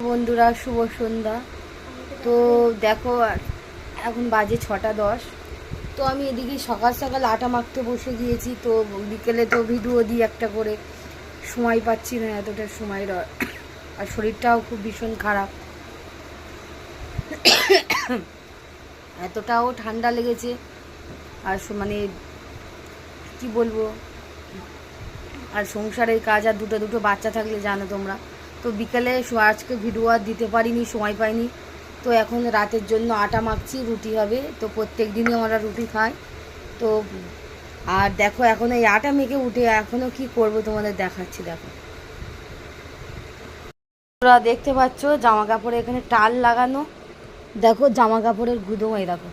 বন্ধুরা শুভ সন্ধ্যা। তো দেখো এখন বাজে 6টা 10। তো আমি এদিকে সকাল সকাল আটা মাখতে বসে গিয়েছি। তো বিকেলে তো ভিডিও দিই একটা করে, সময় পাচ্ছি না, এতটা সময় আর শরীরটাও খুব ভীষণ খারাপ, এতটাও ঠান্ডা লেগেছে। আর মানে কি বলবো, আর সংসারের কাজ, আর দুটো দুটো বাচ্চা থাকলে জানো তোমরা। তো বিকেলে আজকে ভিডিও আর দিতে পারিনি, সময় পাইনি। তো এখন রাতের জন্য আটা মাখছি, রুটি হবে। তো প্রত্যেক দিনই আমরা রুটি খাই। তো আর দেখো এখন এই আটা মেখে উঠে এখনও কি করব তোমাদের দেখাচ্ছি। দেখো তোমরা দেখতে পাচ্ছ জামা কাপড়ে এখানে টাল লাগানো, দেখো জামা কাপড়ের গুদোমাই দেখো।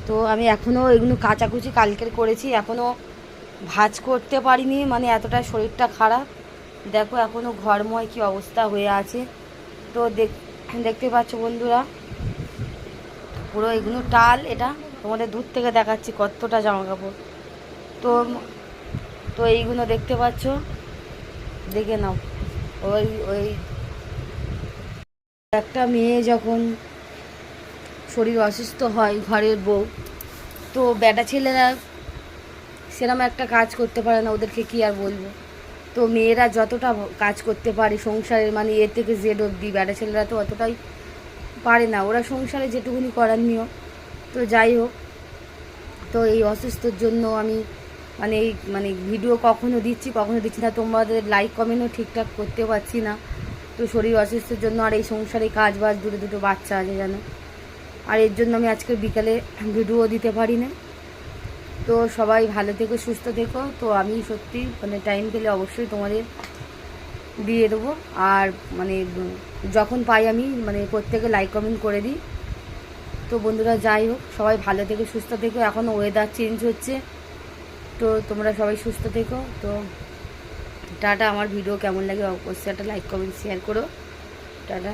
তো আমি এখনও এগুলো কাচাকুচি কালকের করেছি, এখনও ভাঁজ করতে পারিনি, মানে এতটা শরীরটা খারাপ। দেখো এখনও ঘরময় কি অবস্থা হয়ে আছে। তো দেখতে পাচ্ছ বন্ধুরা, পুরো এগুলো টাল। এটা তোমাদের দূর থেকে দেখাচ্ছি কতটা জামা কাপড়। তো তো এইগুলো দেখতে পাচ্ছ, দেখে নাও। ওই ওই একটা মেয়ে যখন শরীর অসুস্থ হয়, ঘরের বউ, তো বেটা ছেলেরা সেরকম একটা কাজ করতে পারে না, ওদেরকে কি আর বলবো। তো মেয়েরা যতটা কাজ করতে পারে সংসারের, মানে এ থেকে জেড অবধি, বেটা ছেলেরা তো অতটাই পারে না, ওরা সংসারে যেটুকুনি করার নিয়ম। তো যাই হোক, তো এই অসুস্থর জন্য আমি মানে ভিডিও কখনো দিচ্ছি না, তোমাদের লাইক কমেন্টও ঠিকঠাক করতে পারছি না। তো শরীর অসুস্থের জন্য, আর এই সংসারে কাজ বাজ, দুটো দুটো বাচ্চা আছে জানো, আর এর জন্য আমি আজকে বিকালে ভিডিও দিতে পারি না। তো সবাই ভালো থেকো, সুস্থ থেকো। তো আমি সত্যি মানে টাইম পেলে অবশ্যই তোমাদের দিয়ে দেবো। আর মানে যখন পাই আমি মানে প্রত্যেকে লাইক কমেন্ট করে দিই। তো বন্ধুরা যাই হোক, সবাই ভালো থেকো, সুস্থ থেকো। এখন ওয়েদার চেঞ্জ হচ্ছে, তো তোমরা সবাই সুস্থ থেকো। তো টাটা। আমার ভিডিও কেমন লাগে অবশ্যই একটা লাইক কমেন্ট শেয়ার করো। টাটা।